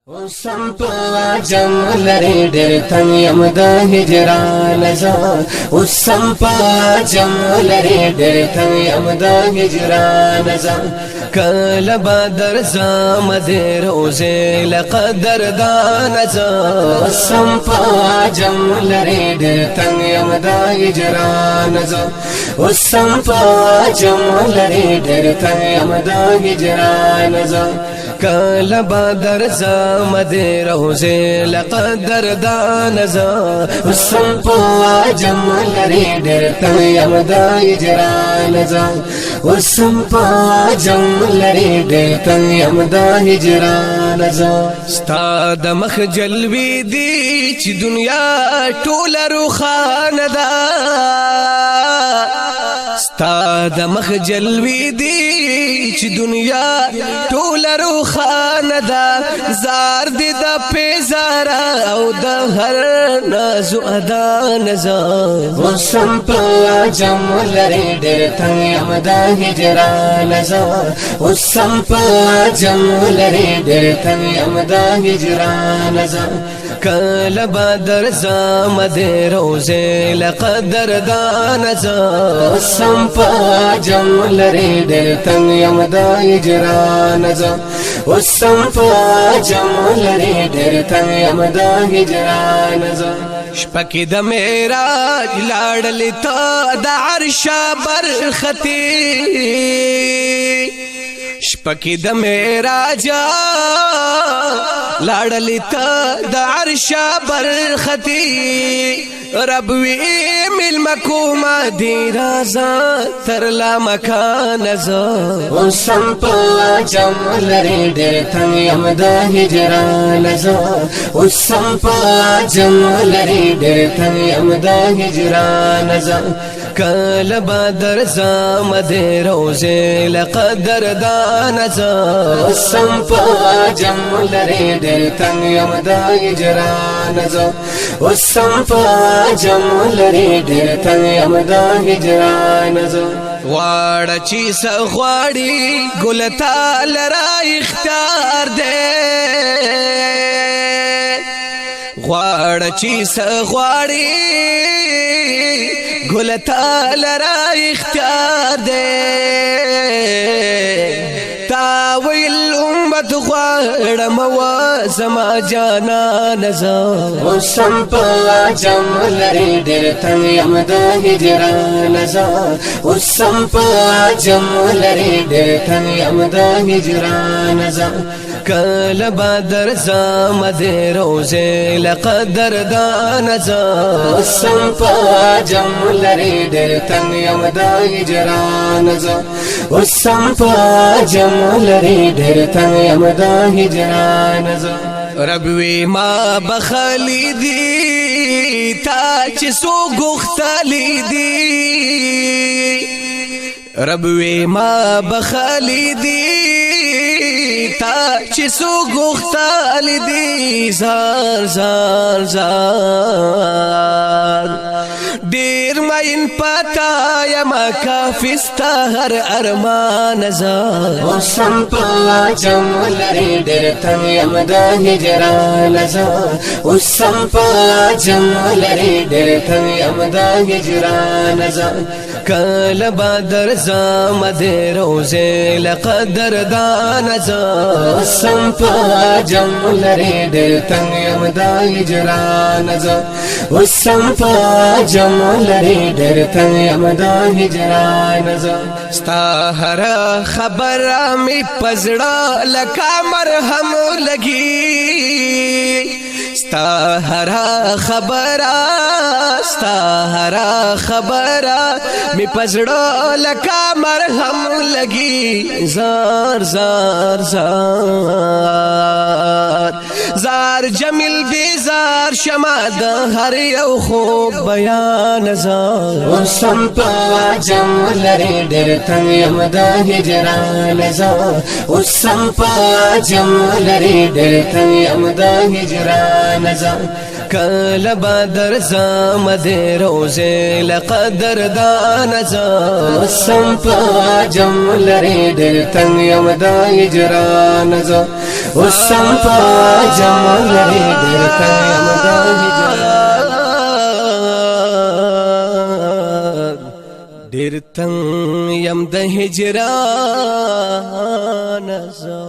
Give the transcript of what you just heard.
وسم په جم لري ډېر تنګ یم د هجران زه وسم په جم لري ډېر تنګ یم د هجران زه کله بدر زم د روزه لقدر دان زه وسم په جم لري ډېر تنګ یم د هجران زه وسم په جم لري ډېر تنګ یم د هجران زه کله بدر زم د روزه لقدر دان زه وسم په جم لري ډېر تنګ یم د هجران زه وسم په جم لري ډېر تنګ یم د هجران زه ستا د مخ جلوي دي چې دنیا ټول روخانه ده ستا د مخ جلوي دي چې دنیا ټول روخانه ده زار دي د پیزارا او د هر نازو اذان زه وسم په جم لري ډېر تنګ یم د هجران زه وسم په جم لري ډېر تنګ یم د هجران زه کله بدر زم د روزه لقدر دان زه وسم په جم لري ډېر تنګ یم د هجران زه وسم په جم لري ډېر تنګ یم د هجران زه شپکی د معراج لاړلې ته د عرش برختی شپکی د معراج لاړلې ته د عرش برختی رب وی مل مکوما دی رازا تر لا مکان زه وسم په جم لري ډېر تنګ یم د هجران زه وسم په جم لري ډېر تنګ یم د هجران زه کله بدر زم د روزه لقدر دان زه وسم په جم لري ډېر تنګ یم د هجران زه وسم په جم لري ډېر تنګ یم د هجران زه غواړه چې څه غواړي ګل تعالی را اختیار دی غواړه چې څه غواړي ګل تعالی را اختیار دی تا ویل امت غواړم و زما جانان زه وسم په جم لري ډېر تنګ یم د هجران زه وسم په جم لري ډېر تنګ یم د هجران زه کله بدر زم د روزه لقدر دان زه وسم په جم لري ډېر تنګ یم د هجران زه وسم په جم لري ډېر تنګ یم د هجران زه رب وی ما بخلی دی تا چې سو غختلی دی رب وی ما بخلی دی تا چې سو غختلی دی زار زار زار ډیر مین پتا یم کافستا هر ارمان زه وسم په جم لري ډېر تنګ یم د هجران زه وسم په جم لري ډېر تنګ یم د هجران زه کله بدر زم د روزه لقدر دان زه وسم په جم لري ډېر تنګ یم د هجران زه وسم په جم لري ډېر تنګ یم د هجران زه ستا هر خبره می پزړه لکه مرهم لګي ستا هر خبره می پزړه لکه مرهم لګي زار زار زار زار جمیل بیزار شمع د هر یو خوب بیان زه وسم په جم لري ډېر تنګ یم د هجران زه وسم په جم لري ډېر تنګ یم د هجران زه کل بدر زام دې روزه لقدر دان زه سم په جم لري ډېر تنگ یم د هجران زه سم په جم لري ډېر تنگ یم د هجران ډېر تنگ یم د هجران زه